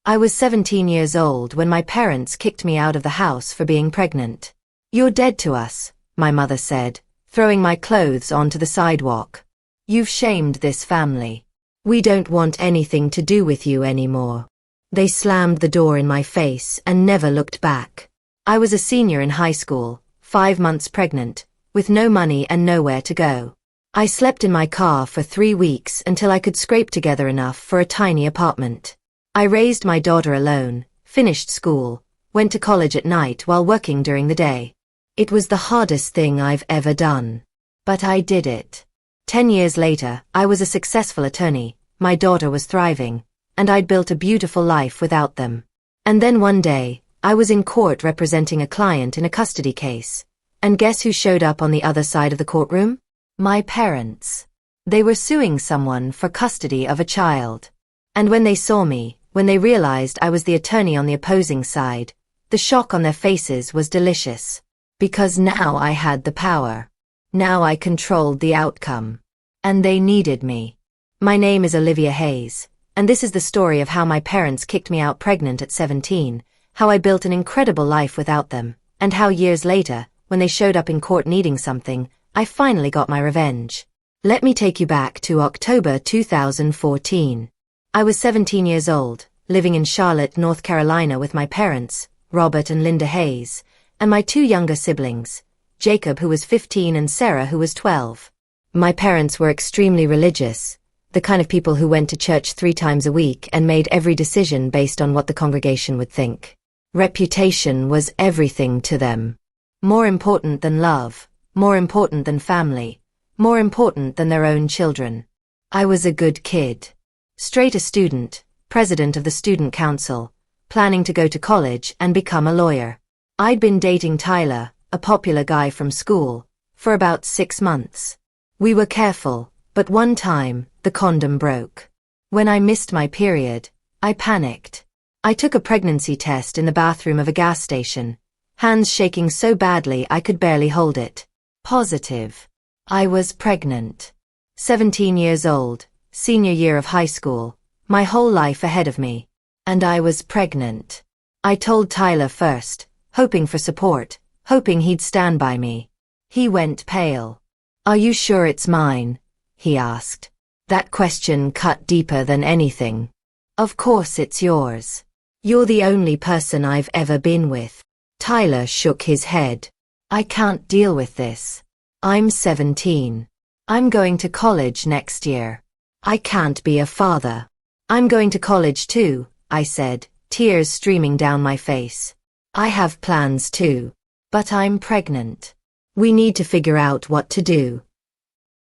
I was 17 years old when my parents kicked me out of the house for being pregnant. "You're dead to us," my mother said, throwing my clothes onto the sidewalk. "You've shamed this family. We don't want anything to do with you anymore." They slammed the door in my face and never looked back. I was a senior in high school, 5 months pregnant, with no money and nowhere to go. I slept in my car for 3 weeks until I could scrape together enough for a tiny apartment. I raised my daughter alone, finished school, went to college at night while working during the day. It was the hardest thing I've ever done. But I did it. 10 years later, I was a successful attorney, my daughter was thriving, and I'd built a beautiful life without them. And then one day, I was in court representing a client in a custody case. And guess who showed up on the other side of the courtroom? My parents. They were suing someone for custody of a child. And when they saw me, when they realized I was the attorney on the opposing side, the shock on their faces was delicious. Because now I had the power. Now I controlled the outcome. And they needed me. My name is Olivia Hayes, and this is the story of how my parents kicked me out pregnant at 17, how I built an incredible life without them, and how years later, when they showed up in court needing something, I finally got my revenge. Let me take you back to October 2014. I was 17 years old, living in Charlotte, North Carolina with my parents, Robert and Linda Hayes, and my 2 younger siblings, Jacob who was 15 and Sarah who was 12. My parents were extremely religious, the kind of people who went to church 3 times a week and made every decision based on what the congregation would think. Reputation was everything to them. More important than love, more important than family, more important than their own children. I was a good kid. Straight A student, president of the student council, planning to go to college and become a lawyer. I'd been dating Tyler, a popular guy from school, for about 6 months. We were careful, but one time, the condom broke. When I missed my period, I panicked. I took a pregnancy test in the bathroom of a gas station, hands shaking so badly I could barely hold it. Positive. I was pregnant. 17 years old, senior year of high school, my whole life ahead of me. And I was pregnant. I told Tyler first, hoping for support, hoping he'd stand by me. He went pale. "Are you sure it's mine?" he asked. That question cut deeper than anything. "Of course it's yours. You're the only person I've ever been with." Tyler shook his head. "I can't deal with this. I'm 17. I'm going to college next year. I can't be a father." "I'm going to college too," I said, tears streaming down my face. "I have plans too. But I'm pregnant. We need to figure out what to do."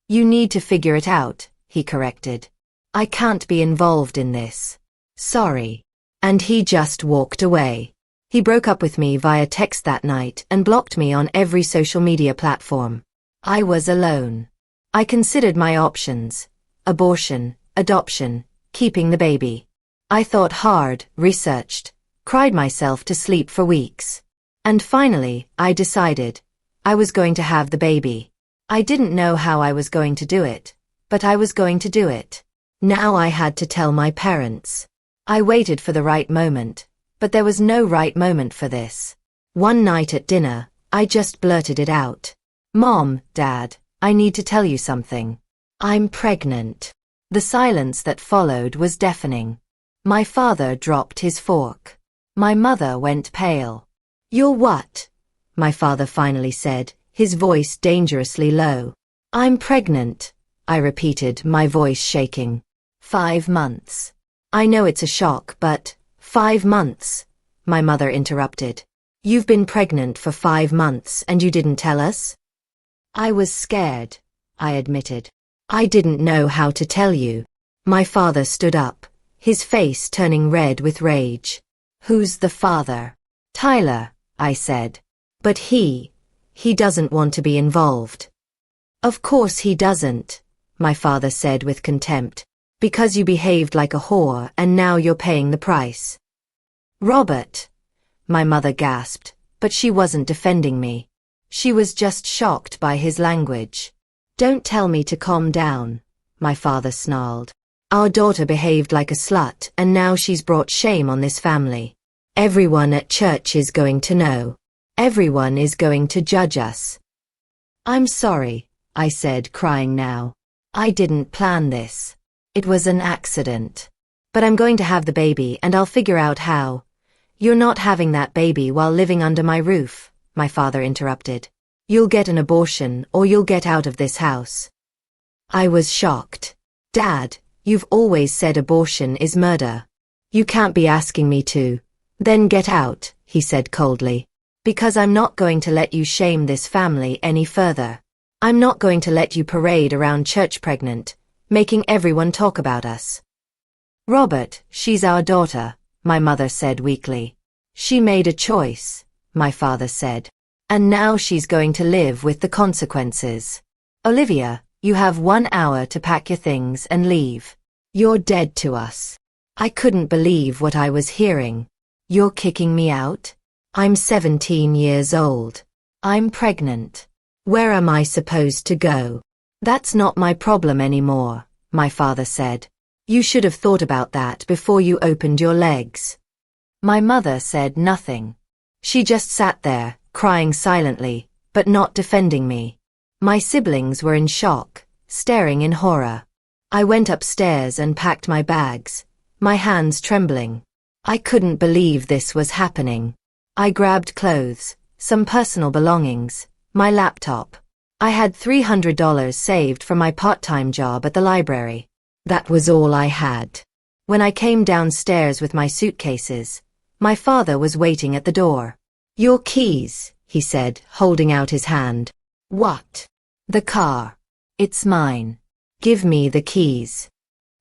"You need to figure it out," he corrected. "I can't be involved in this. Sorry." And he just walked away. He broke up with me via text that night and blocked me on every social media platform. I was alone. I considered my options: abortion, adoption, keeping the baby. I thought hard, researched, cried myself to sleep for weeks. And finally, I decided. I was going to have the baby. I didn't know how I was going to do it, but I was going to do it. Now I had to tell my parents. I waited for the right moment, but there was no right moment for this. One night at dinner, I just blurted it out. "Mom, Dad, I need to tell you something. I'm pregnant." The silence that followed was deafening. My father dropped his fork. My mother went pale. "You're what?" my father finally said, his voice dangerously low. "I'm pregnant," I repeated, my voice shaking. 5 months. "I know it's a shock, but 5 months," my mother interrupted. "You've been pregnant for 5 months and you didn't tell us?" "I was scared," I admitted. "I didn't know how to tell you." My father stood up, his face turning red with rage. "Who's the father?" "Tyler," I said. "But he doesn't want to be involved." "Of course he doesn't," my father said with contempt. "Because you behaved like a whore and now you're paying the price." "Robert," my mother gasped, but she wasn't defending me. She was just shocked by his language. "Don't tell me to calm down," my father snarled. Our daughter behaved like a slut and now she's brought shame on this family. Everyone at church is going to know. Everyone is going to judge us. I'm sorry, I said, crying now. I didn't plan this. It was an accident. But I'm going to have the baby and I'll figure out how. You're not having that baby while living under my roof, my father interrupted. You'll get an abortion or you'll get out of this house. I was shocked. Dad, you've always said abortion is murder. You can't be asking me to. Then get out, he said coldly. Because I'm not going to let you shame this family any further. I'm not going to let you parade around church pregnant, making everyone talk about us. Robert, she's our daughter, my mother said weakly. She made a choice, my father said. And now she's going to live with the consequences. Olivia, you have 1 hour to pack your things and leave. You're dead to us. I couldn't believe what I was hearing. You're kicking me out? I'm 17 years old. I'm pregnant. Where am I supposed to go? That's not my problem anymore, my father said. You should have thought about that before you opened your legs. My mother said nothing. She just sat there, crying silently, but not defending me. My siblings were in shock, staring in horror. I went upstairs and packed my bags, my hands trembling. I couldn't believe this was happening. I grabbed clothes, some personal belongings, my laptop. I had $300 saved from my part-time job at the library. That was all I had. When I came downstairs with my suitcases, my father was waiting at the door. Your keys, he said, holding out his hand. What? The car. It's mine. Give me the keys.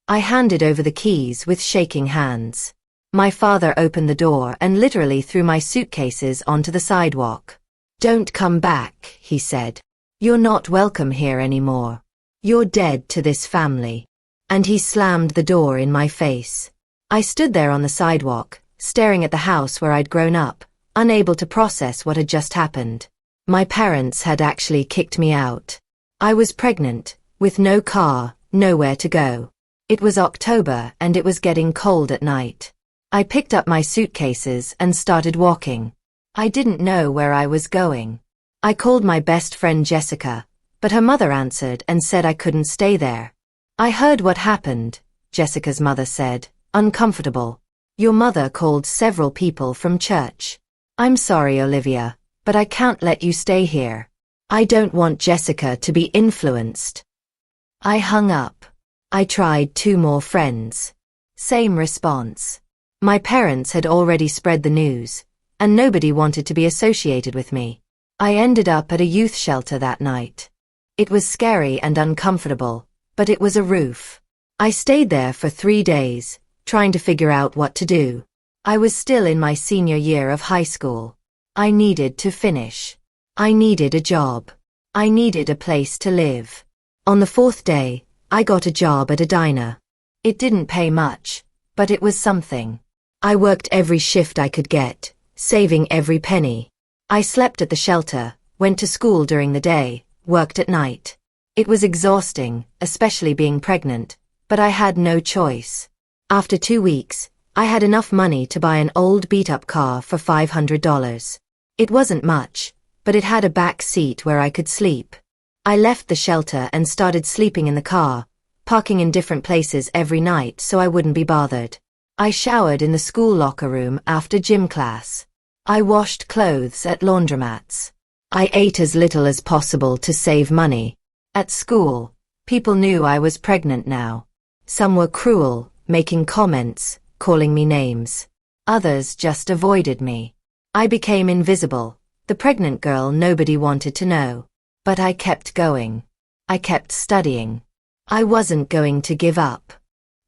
I handed over the keys with shaking hands. My father opened the door and literally threw my suitcases onto the sidewalk. Don't come back, he said. You're not welcome here anymore. You're dead to this family. And he slammed the door in my face. I stood there on the sidewalk, staring at the house where I'd grown up, unable to process what had just happened. My parents had actually kicked me out. I was pregnant, with no car, nowhere to go. It was October and it was getting cold at night. I picked up my suitcases and started walking. I didn't know where I was going. I called my best friend Jessica, but her mother answered and said I couldn't stay there. I heard what happened, Jessica's mother said, uncomfortable. Your mother called several people from church. I'm sorry, Olivia, but I can't let you stay here. I don't want Jessica to be influenced. I hung up. I tried 2 more friends. Same response. My parents had already spread the news, and nobody wanted to be associated with me. I ended up at a youth shelter that night. It was scary and uncomfortable, but it was a roof. I stayed there for 3 days, trying to figure out what to do. I was still in my senior year of high school. I needed to finish. I needed a job. I needed a place to live. On the 4th day, I got a job at a diner. It didn't pay much, but it was something. I worked every shift I could get, saving every penny. I slept at the shelter, went to school during the day, worked at night. It was exhausting, especially being pregnant, but I had no choice. After 2 weeks, I had enough money to buy an old beat-up car for $500. It wasn't much, but it had a back seat where I could sleep. I left the shelter and started sleeping in the car, parking in different places every night so I wouldn't be bothered. I showered in the school locker room after gym class. I washed clothes at laundromats. I ate as little as possible to save money. At school, people knew I was pregnant now. Some were cruel, making comments, calling me names. Others just avoided me. I became invisible, the pregnant girl nobody wanted to know. But I kept going. I kept studying. I wasn't going to give up.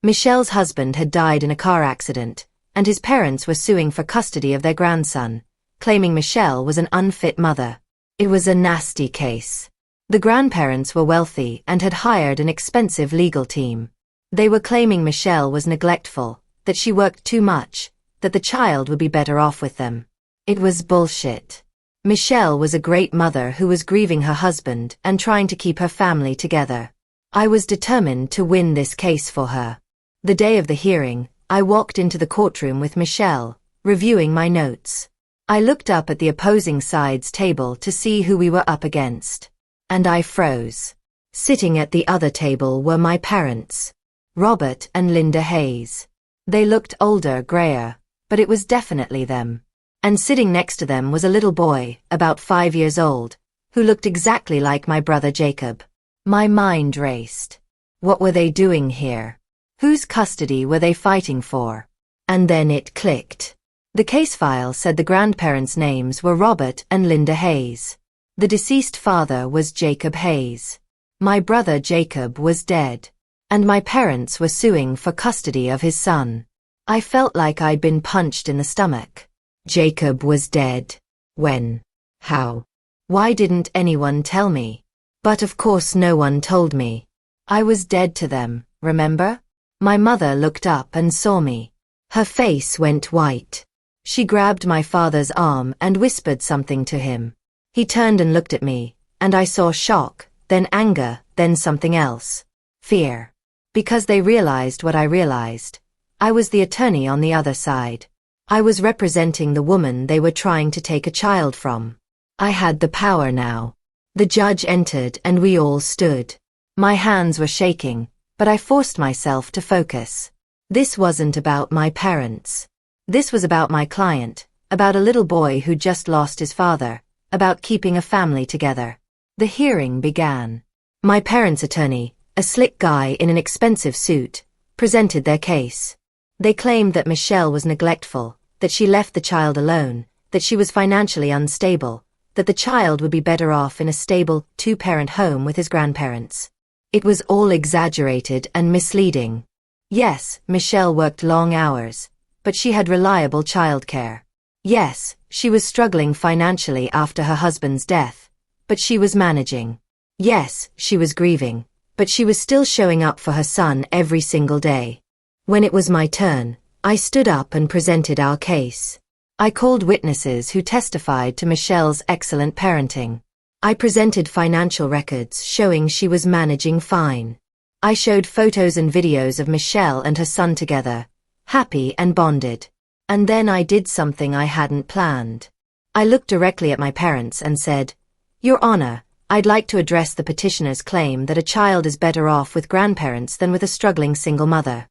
Michelle's husband had died in a car accident, and his parents were suing for custody of their grandson, claiming Michelle was an unfit mother. It was a nasty case. The grandparents were wealthy and had hired an expensive legal team. They were claiming Michelle was neglectful, that she worked too much, that the child would be better off with them. It was bullshit. Michelle was a great mother who was grieving her husband and trying to keep her family together. I was determined to win this case for her. The day of the hearing, I walked into the courtroom with Michelle, reviewing my notes. I looked up at the opposing side's table to see who we were up against. And I froze. Sitting at the other table were my parents, Robert and Linda Hayes. They looked older, grayer, but it was definitely them. And sitting next to them was a little boy, about 5 years old, who looked exactly like my brother Jacob. My mind raced. What were they doing here? Whose custody were they fighting for? And then it clicked. The case file said the grandparents' names were Robert and Linda Hayes. The deceased father was Jacob Hayes. My brother Jacob was dead. And my parents were suing for custody of his son. I felt like I'd been punched in the stomach. Jacob was dead. When? How? Why didn't anyone tell me? But of course no one told me. I was dead to them, remember? My mother looked up and saw me. Her face went white. She grabbed my father's arm and whispered something to him. He turned and looked at me, and I saw shock, then anger, then something else. Fear. Because they realized what I realized. I was the attorney on the other side. I was representing the woman they were trying to take a child from. I had the power now. The judge entered and we all stood. My hands were shaking, but I forced myself to focus. This wasn't about my parents. This was about my client, about a little boy who just lost his father, about keeping a family together. The hearing began. My parents' attorney, a slick guy in an expensive suit, presented their case. They claimed that Michelle was neglectful, that she left the child alone, that she was financially unstable, that the child would be better off in a stable, two-parent home with his grandparents. It was all exaggerated and misleading. Yes, Michelle worked long hours, but she had reliable childcare. Yes, she was struggling financially after her husband's death, but she was managing. Yes, she was grieving, but she was still showing up for her son every single day. When it was my turn, I stood up and presented our case. I called witnesses who testified to Michelle's excellent parenting. I presented financial records showing she was managing fine. I showed photos and videos of Michelle and her son together, happy and bonded. And then I did something I hadn't planned. I looked directly at my parents and said, "Your Honor, I'd like to address the petitioner's claim that a child is better off with grandparents than with a struggling single mother."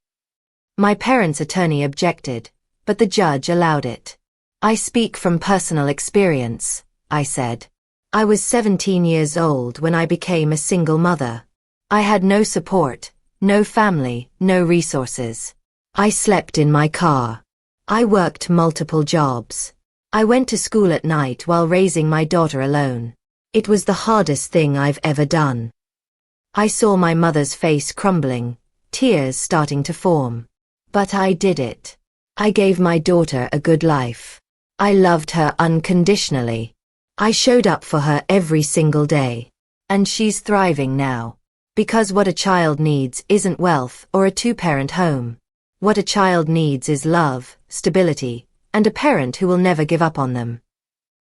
My parents' attorney objected, but the judge allowed it. "I speak from personal experience," I said. "I was 17 years old when I became a single mother. I had no support, no family, no resources. I slept in my car. I worked multiple jobs. I went to school at night while raising my daughter alone. It was the hardest thing I've ever done." I saw my mother's face crumbling, tears starting to form. But I did it. I gave my daughter a good life. I loved her unconditionally. I showed up for her every single day. And she's thriving now. Because what a child needs isn't wealth or a two-parent home. What a child needs is love, stability, and a parent who will never give up on them.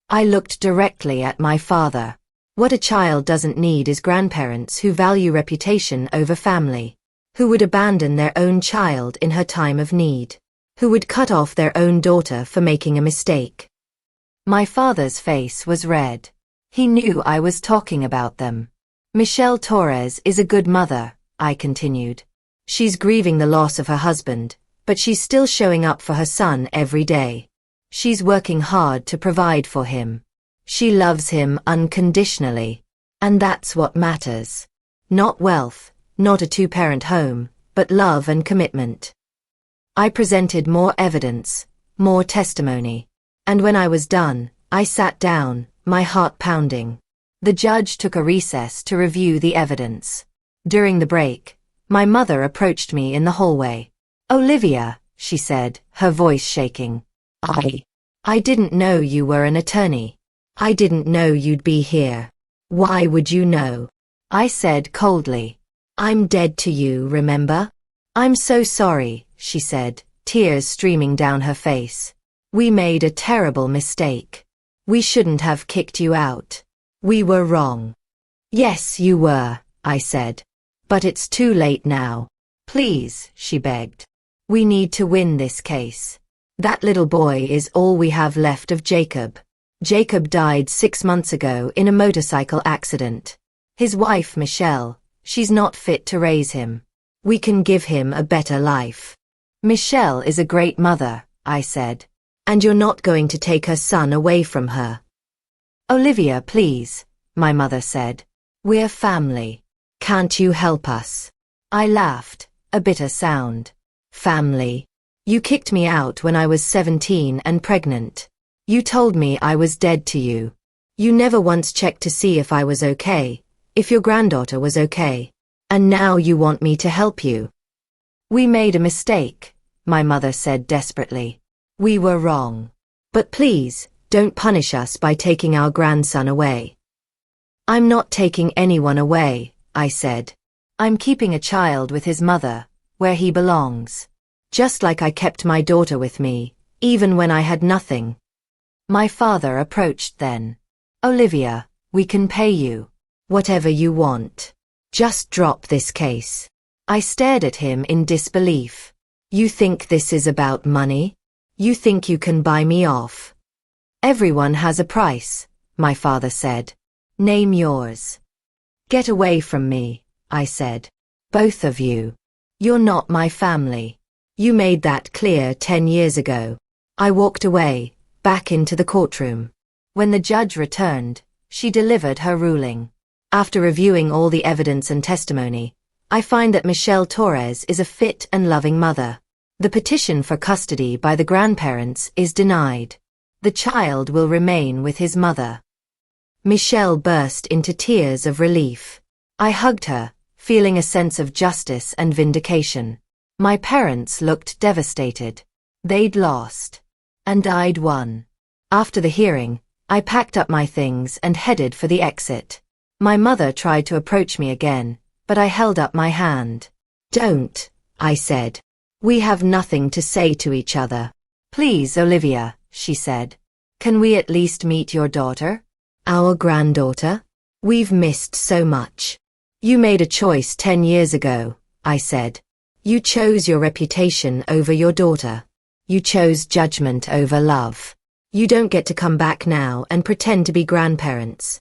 I looked directly at my father. What a child doesn't need is grandparents who value reputation over family, who would abandon their own child in her time of need, who would cut off their own daughter for making a mistake. My father's face was red. He knew I was talking about them. "Michelle Torres is a good mother," I continued. "She's grieving the loss of her husband, but she's still showing up for her son every day. She's working hard to provide for him. She loves him unconditionally. And that's what matters. Not wealth, not a two-parent home, but love and commitment." I presented more evidence, more testimony. And when I was done, I sat down, my heart pounding. The judge took a recess to review the evidence. During the break, my mother approached me in the hallway. "Olivia," she said, her voice shaking. I didn't know you were an attorney. I didn't know you'd be here." "Why would you know?" I said coldly. "I'm dead to you, remember?" "I'm so sorry," she said, tears streaming down her face. "We made a terrible mistake. We shouldn't have kicked you out. We were wrong." "Yes, you were," I said. "But it's too late now. Please, she begged. We need to win this case. That little boy is all we have left of Jacob. Jacob died 6 months ago in a motorcycle accident. His wife, Michelle, she's not fit to raise him. We can give him a better life. Michelle is a great mother, I said. And you're not going to take her son away from her. Olivia, please, my mother said. We're family. Can't you help us? I laughed, a bitter sound. Family. You kicked me out when I was 17 and pregnant. You told me I was dead to you. You never once checked to see if I was okay, if your granddaughter was okay. And now you want me to help you. We made a mistake, my mother said desperately. We were wrong. But please, don't punish us by taking our grandson away. I'm not taking anyone away, I said. I'm keeping a child with his mother, where he belongs. Just like I kept my daughter with me, even when I had nothing. My father approached then. Olivia, we can pay you. Whatever you want. Just drop this case. I stared at him in disbelief. You think this is about money? You think you can buy me off? Everyone has a price, my father said. Name yours. Get away from me, I said. Both of you. You're not my family. You made that clear 10 years ago. I walked away, back into the courtroom. When the judge returned, she delivered her ruling. After reviewing all the evidence and testimony, I find that Michelle Torres is a fit and loving mother. The petition for custody by the grandparents is denied. The child will remain with his mother. Michelle burst into tears of relief. I hugged her, feeling a sense of justice and vindication. My parents looked devastated. They'd lost. And I'd won. After the hearing, I packed up my things and headed for the exit. My mother tried to approach me again, but I held up my hand. Don't, I said. We have nothing to say to each other. Please, Olivia, she said. Can we at least meet your daughter? Our granddaughter? We've missed so much. You made a choice 10 years ago, I said. You chose your reputation over your daughter. You chose judgment over love. You don't get to come back now and pretend to be grandparents.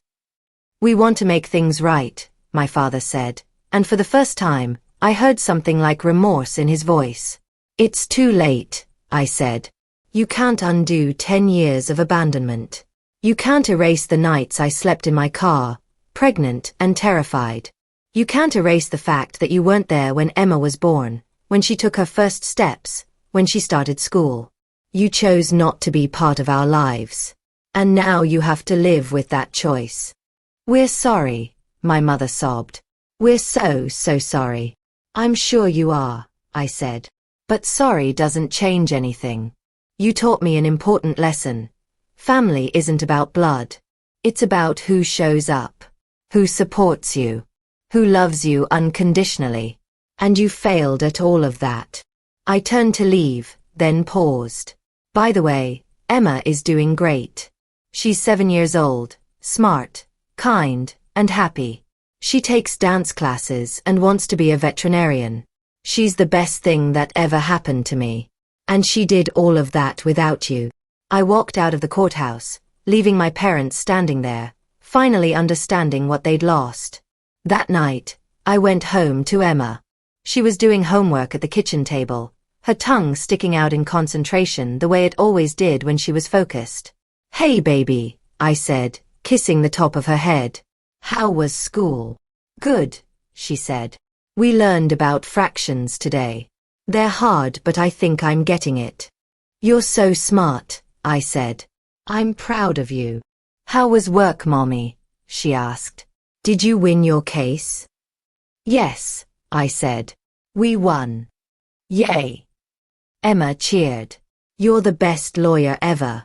We want to make things right, my father said, and for the first time, I heard something like remorse in his voice. It's too late, I said. You can't undo 10 years of abandonment. You can't erase the nights I slept in my car, pregnant and terrified. You can't erase the fact that you weren't there when Emma was born, when she took her first steps, when she started school. You chose not to be part of our lives. And now you have to live with that choice. We're sorry, my mother sobbed. We're so sorry. I'm sure you are, I said. But sorry doesn't change anything. You taught me an important lesson. Family isn't about blood. It's about who shows up, who supports you, who loves you unconditionally. And you failed at all of that. I turned to leave, then paused. By the way, Emma is doing great. She's 7 years old, smart, kind, and happy. She takes dance classes and wants to be a veterinarian. She's the best thing that ever happened to me. And she did all of that without you. I walked out of the courthouse, leaving my parents standing there, finally understanding what they'd lost. That night, I went home to Emma. She was doing homework at the kitchen table, her tongue sticking out in concentration the way it always did when she was focused. Hey baby, I said, kissing the top of her head. How was school? Good, she said. We learned about fractions today. They're hard, but I think I'm getting it. You're so smart, I said. I'm proud of you. How was work, Mommy? She asked. Did you win your case? Yes, I said. We won. Yay. Emma cheered. You're the best lawyer ever.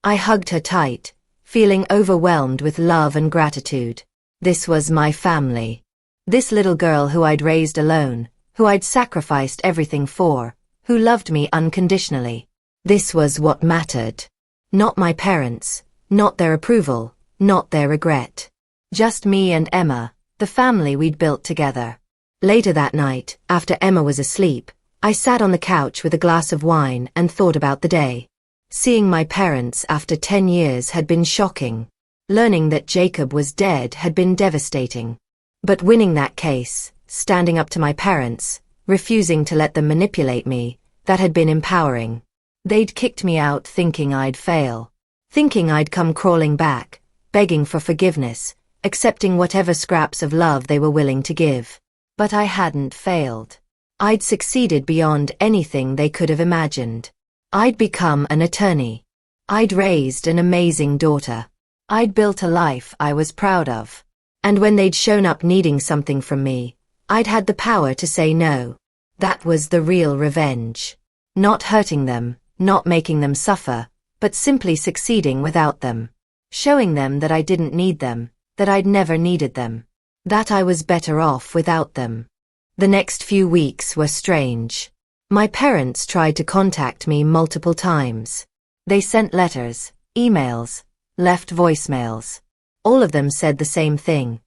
I hugged her tight, feeling overwhelmed with love and gratitude. This was my family. This little girl who I'd raised alone, who I'd sacrificed everything for, who loved me unconditionally. This was what mattered. Not my parents, not their approval, not their regret. Just me and Emma, the family we'd built together. Later that night, after Emma was asleep, I sat on the couch with a glass of wine and thought about the day. Seeing my parents after 10 years had been shocking. Learning that Jacob was dead had been devastating. But winning that case, standing up to my parents, refusing to let them manipulate me, that had been empowering. They'd kicked me out thinking I'd fail. Thinking I'd come crawling back, begging for forgiveness, accepting whatever scraps of love they were willing to give. But I hadn't failed. I'd succeeded beyond anything they could have imagined. I'd become an attorney. I'd raised an amazing daughter. I'd built a life I was proud of. And when they'd shown up needing something from me, I'd had the power to say no. That was the real revenge. Not hurting them, not making them suffer, but simply succeeding without them. Showing them that I didn't need them, that I'd never needed them. That I was better off without them. The next few weeks were strange. My parents tried to contact me multiple times. They sent letters, emails, left voicemails. All of them said the same thing.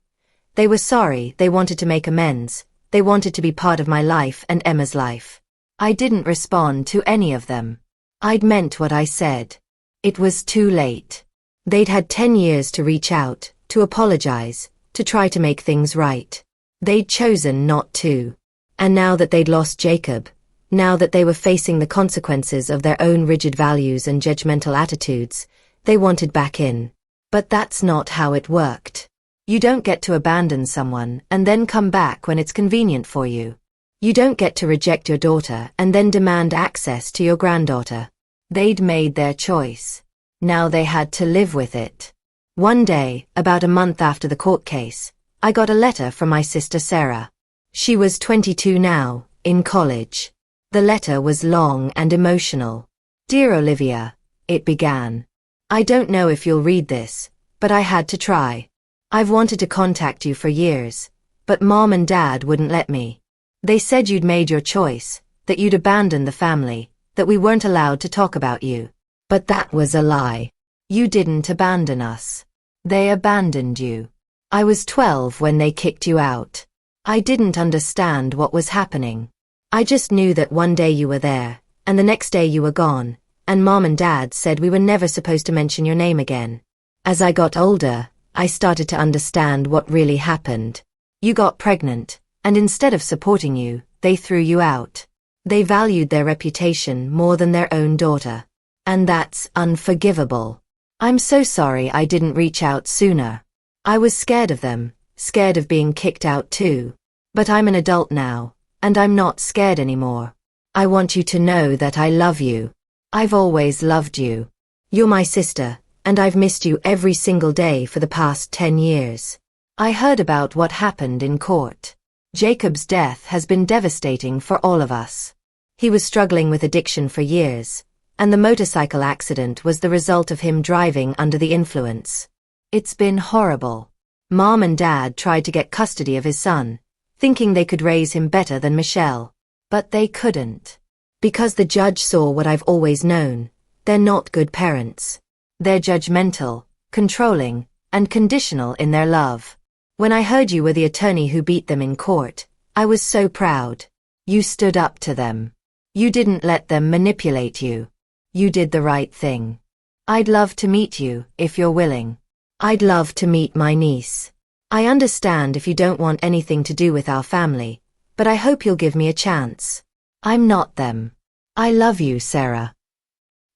They were sorry, they wanted to make amends, they wanted to be part of my life and Emma's life. I didn't respond to any of them. I'd meant what I said. It was too late. They'd had 10 years to reach out, to apologize, to try to make things right. They'd chosen not to. And now that they'd lost Jacob, now that they were facing the consequences of their own rigid values and judgmental attitudes, they wanted back in. But that's not how it worked. You don't get to abandon someone and then come back when it's convenient for you. You don't get to reject your daughter and then demand access to your granddaughter. They'd made their choice. Now they had to live with it. One day, about a month after the court case, I got a letter from my sister Sarah. She was 22 now, in college. The letter was long and emotional. "Dear Olivia," it began. "I don't know if you'll read this, but I had to try. I've wanted to contact you for years, but Mom and Dad wouldn't let me. They said you'd made your choice, that you'd abandoned the family, that we weren't allowed to talk about you. But that was a lie. You didn't abandon us. They abandoned you. I was 12 when they kicked you out. I didn't understand what was happening. I just knew that one day you were there, and the next day you were gone, and Mom and Dad said we were never supposed to mention your name again. As I got older, I started to understand what really happened. You got pregnant, and instead of supporting you, they threw you out. They valued their reputation more than their own daughter. And that's unforgivable. I'm so sorry I didn't reach out sooner. I was scared of them, scared of being kicked out too. But I'm an adult now, and I'm not scared anymore. I want you to know that I love you. I've always loved you. You're my sister, and I've missed you every single day for the past 10 years. I heard about what happened in court. Jacob's death has been devastating for all of us. He was struggling with addiction for years, and the motorcycle accident was the result of him driving under the influence. It's been horrible. Mom and Dad tried to get custody of his son, thinking they could raise him better than Michelle. But they couldn't. Because the judge saw what I've always known. They're not good parents. They're judgmental, controlling, and conditional in their love. When I heard you were the attorney who beat them in court, I was so proud. You stood up to them. You didn't let them manipulate you. You did the right thing. I'd love to meet you, if you're willing. I'd love to meet my niece. I understand if you don't want anything to do with our family, but I hope you'll give me a chance. I'm not them. I love you, Sarah.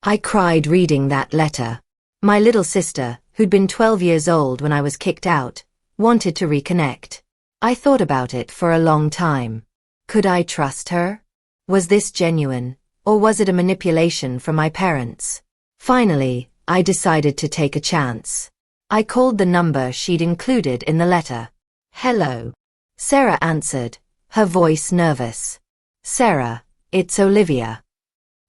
I cried reading that letter. My little sister, who'd been 12 years old when I was kicked out, wanted to reconnect. I thought about it for a long time. Could I trust her? Was this genuine, or was it a manipulation from my parents? Finally, I decided to take a chance. I called the number she'd included in the letter. "Hello." Sarah answered, her voice nervous. "Sarah, it's Olivia."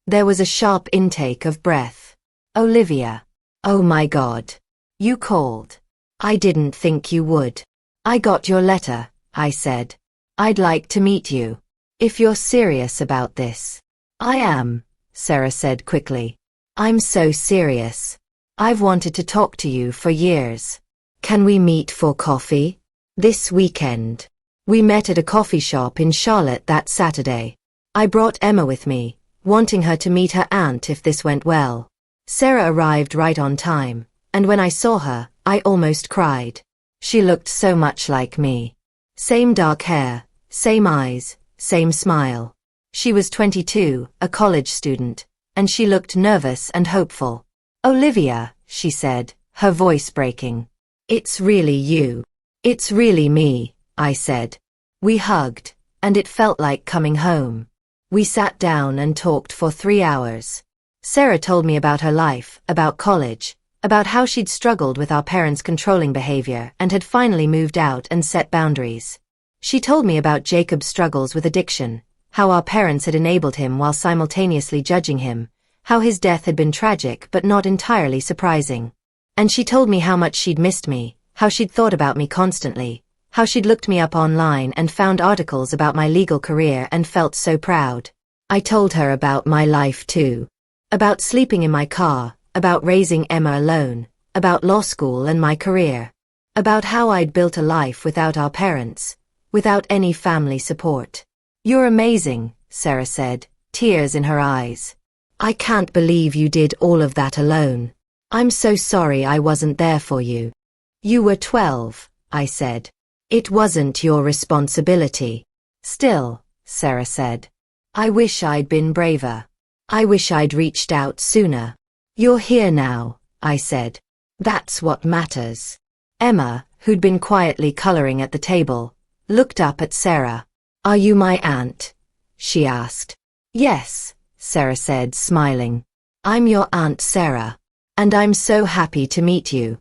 There was a sharp intake of breath. "Olivia. Oh my God. You called. I didn't think you would. I got your letter," I said. "I'd like to meet you. If you're serious about this." "I am," Sarah said quickly. "I'm so serious. I've wanted to talk to you for years. Can we meet for coffee? This weekend?" We met at a coffee shop in Charlotte that Saturday. I brought Emma with me, wanting her to meet her aunt if this went well. Sarah arrived right on time, and when I saw her, I almost cried. She looked so much like me. Same dark hair, same eyes, same smile. She was 22, a college student, and she looked nervous and hopeful. "Olivia," she said, her voice breaking. "It's really you. It's really me," I said. We hugged, and it felt like coming home. We sat down and talked for 3 hours. Sarah told me about her life, about college, about how she'd struggled with our parents' controlling behavior and had finally moved out and set boundaries. She told me about Jacob's struggles with addiction, how our parents had enabled him while simultaneously judging him, how his death had been tragic but not entirely surprising. And she told me how much she'd missed me, how she'd thought about me constantly, how she'd looked me up online and found articles about my legal career and felt so proud. I told her about my life too. About sleeping in my car, about raising Emma alone, about law school and my career. About how I'd built a life without our parents, without any family support. "You're amazing," Sarah said, tears in her eyes. "I can't believe you did all of that alone. I'm so sorry I wasn't there for you." "You were 12, I said. "It wasn't your responsibility." "Still," Sarah said, "I wish I'd been braver. I wish I'd reached out sooner." "You're here now," I said. "That's what matters." Emma, who'd been quietly coloring at the table, looked up at Sarah. "Are you my aunt?" she asked. "Yes," Sarah said, smiling. "I'm your Aunt Sarah. And I'm so happy to meet you."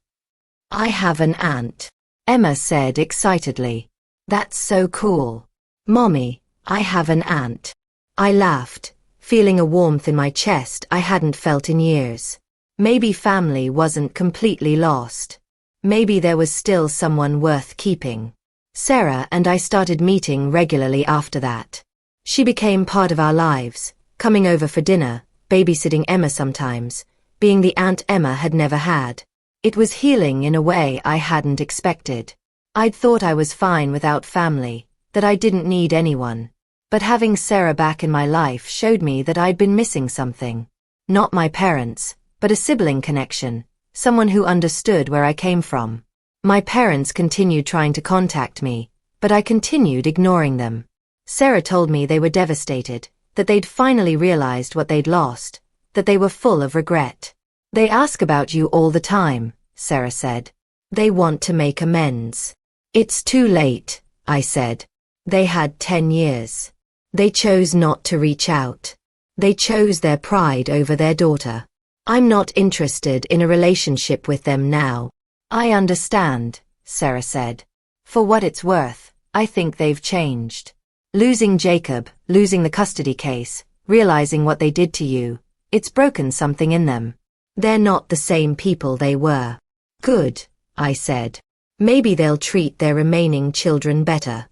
"I have an aunt," Emma said excitedly. "That's so cool. Mommy, I have an aunt." I laughed, feeling a warmth in my chest I hadn't felt in years. Maybe family wasn't completely lost. Maybe there was still someone worth keeping. Sarah and I started meeting regularly after that. She became part of our lives, coming over for dinner, babysitting Emma sometimes, being the aunt Emma had never had. It was healing in a way I hadn't expected. I'd thought I was fine without family, that I didn't need anyone. But having Sarah back in my life showed me that I'd been missing something. Not my parents, but a sibling connection, someone who understood where I came from. My parents continued trying to contact me, but I continued ignoring them. Sarah told me they were devastated, that they'd finally realized what they'd lost, that they were full of regret. "They ask about you all the time," Sarah said. "They want to make amends." "It's too late," I said. "They had 10 years. They chose not to reach out. They chose their pride over their daughter. I'm not interested in a relationship with them now." "I understand," Sarah said. "For what it's worth, I think they've changed. Losing Jacob, losing the custody case, realizing what they did to you, it's broken something in them. They're not the same people they were." "Good," I said. "Maybe they'll treat their remaining children better."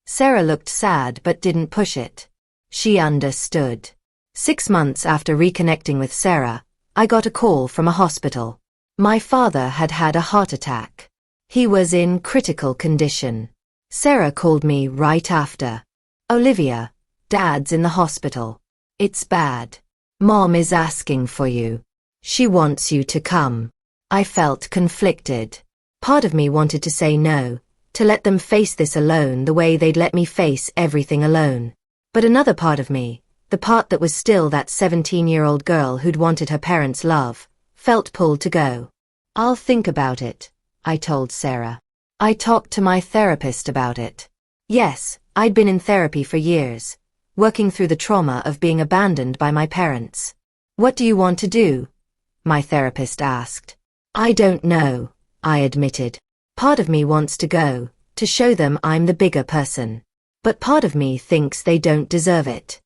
Sarah looked sad but didn't push it. She understood. 6 months after reconnecting with Sarah, I got a call from a hospital. My father had had a heart attack. He was in critical condition. Sarah called me right after. "Olivia, Dad's in the hospital. It's bad. Mom is asking for you. She wants you to come." I felt conflicted. Part of me wanted to say no, to let them face this alone the way they'd let me face everything alone. But another part of me, the part that was still that 17-year-old girl who'd wanted her parents' love, felt pulled to go. "I'll think about it," I told Sarah. I talked to my therapist about it. Yes, I'd been in therapy for years, working through the trauma of being abandoned by my parents. "What do you want to do?" my therapist asked. "I don't know," I admitted. Part of me wants to go, to show them I'm the bigger person. But part of me thinks they don't deserve it.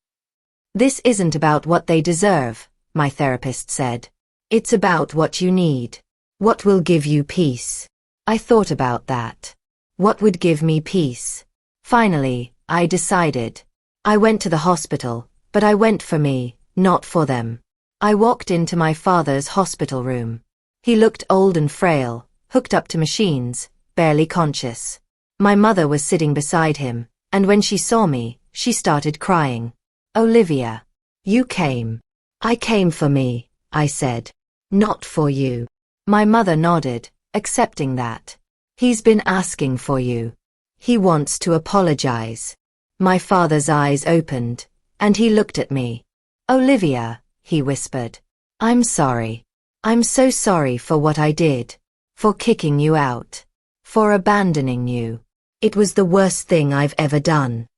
"This isn't about what they deserve," my therapist said. "It's about what you need. What will give you peace." I thought about that. What would give me peace? Finally, I decided. I went to the hospital, but I went for me, not for them. I walked into my father's hospital room. He looked old and frail, hooked up to machines, barely conscious. My mother was sitting beside him, and when she saw me, she started crying. Olivia, you came. I came for me, I said. Not for you. My mother nodded, accepting that. He's been asking for you. He wants to apologize. My father's eyes opened, and he looked at me. Olivia, he whispered. I'm sorry. I'm so sorry for what I did. For kicking you out. For abandoning you. It was the worst thing I've ever done.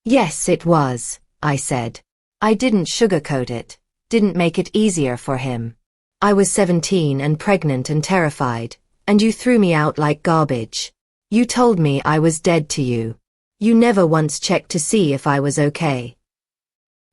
Yes, it was, I said. I didn't sugarcoat it, didn't make it easier for him. I was 17 and pregnant and terrified, and you threw me out like garbage. You told me I was dead to you. You never once checked to see if I was okay.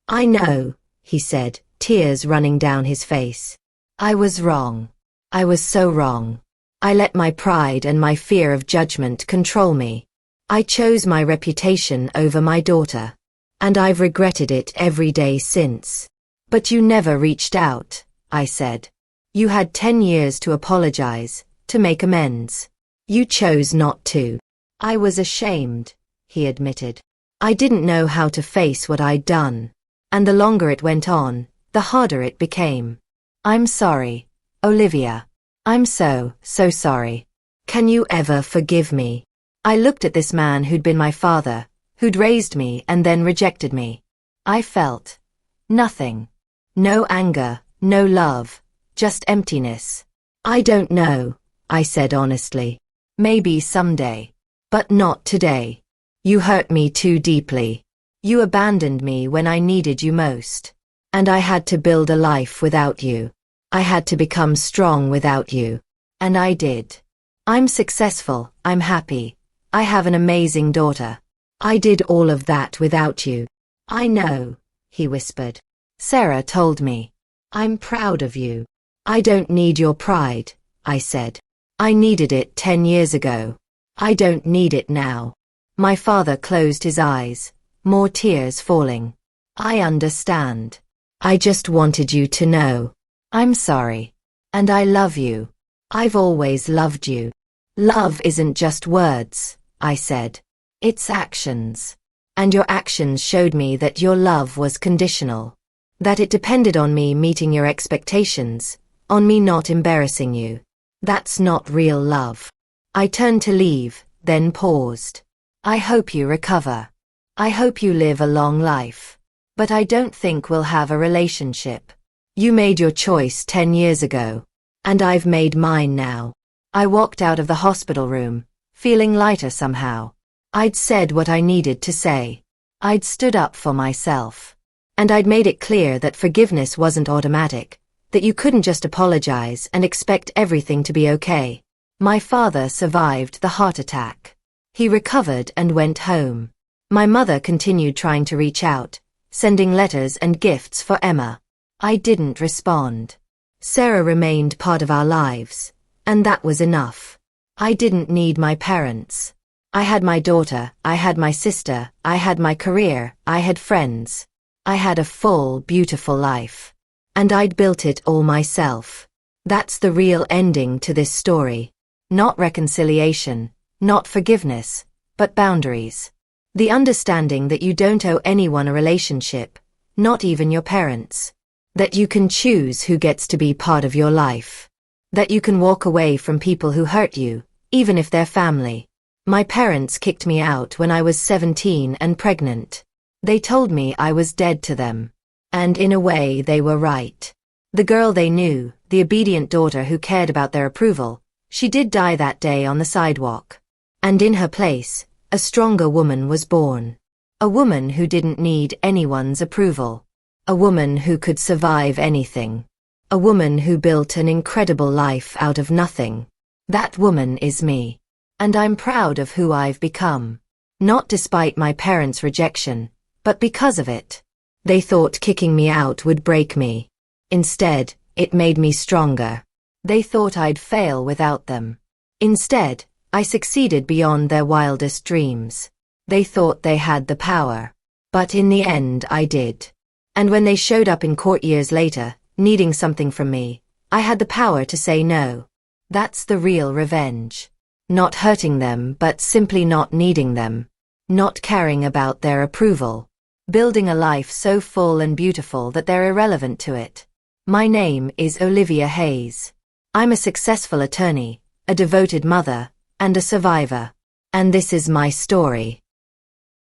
I know, he said, tears running down his face. I was wrong. I was so wrong. I let my pride and my fear of judgment control me. I chose my reputation over my daughter. And I've regretted it every day since. But you never reached out, I said. You had 10 years to apologize, to make amends. You chose not to. I was ashamed, he admitted. I didn't know how to face what I'd done. And the longer it went on, the harder it became. I'm sorry, Olivia. I'm so sorry. Can you ever forgive me? I looked at this man who'd been my father, who'd raised me and then rejected me. I felt nothing. No anger, no love, just emptiness. I don't know, I said honestly. Maybe someday. But not today. You hurt me too deeply. You abandoned me when I needed you most. And I had to build a life without you. I had to become strong without you. And I did. I'm successful, I'm happy. I have an amazing daughter. I did all of that without you. I know, he whispered. Sarah told me. I'm proud of you. I don't need your pride, I said. I needed it 10 years ago. I don't need it now. My father closed his eyes, more tears falling. I understand. I just wanted you to know. I'm sorry. And I love you. I've always loved you. Love isn't just words, I said. It's actions. And your actions showed me that your love was conditional. That it depended on me meeting your expectations, on me not embarrassing you. That's not real love. I turned to leave, then paused. I hope you recover. I hope you live a long life. But I don't think we'll have a relationship. You made your choice 10 years ago. And I've made mine now. I walked out of the hospital room, feeling lighter somehow. I'd said what I needed to say. I'd stood up for myself. And I'd made it clear that forgiveness wasn't automatic, that you couldn't just apologize and expect everything to be okay. My father survived the heart attack. He recovered and went home. My mother continued trying to reach out, sending letters and gifts for Emma. I didn't respond. Sarah remained part of our lives, and that was enough. I didn't need my parents. I had my daughter, I had my sister, I had my career, I had friends. I had a full, beautiful life. And I'd built it all myself. That's the real ending to this story. Not reconciliation, not forgiveness, but boundaries. The understanding that you don't owe anyone a relationship, not even your parents. That you can choose who gets to be part of your life. That you can walk away from people who hurt you, even if they're family. My parents kicked me out when I was 17 and pregnant. They told me I was dead to them. And in a way they were right. The girl they knew, the obedient daughter who cared about their approval, she did die that day on the sidewalk. And in her place, a stronger woman was born. A woman who didn't need anyone's approval. A woman who could survive anything. A woman who built an incredible life out of nothing. That woman is me. And I'm proud of who I've become. Not despite my parents' rejection, but because of it. They thought kicking me out would break me. Instead, it made me stronger. They thought I'd fail without them. Instead, I succeeded beyond their wildest dreams. They thought they had the power. But in the end I did. And when they showed up in court years later, needing something from me, I had the power to say no. That's the real revenge. Not hurting them, but simply not needing them. Not caring about their approval. Building a life so full and beautiful that they're irrelevant to it. My name is Olivia Hayes. I'm a successful attorney, a devoted mother, and a survivor. And this is my story.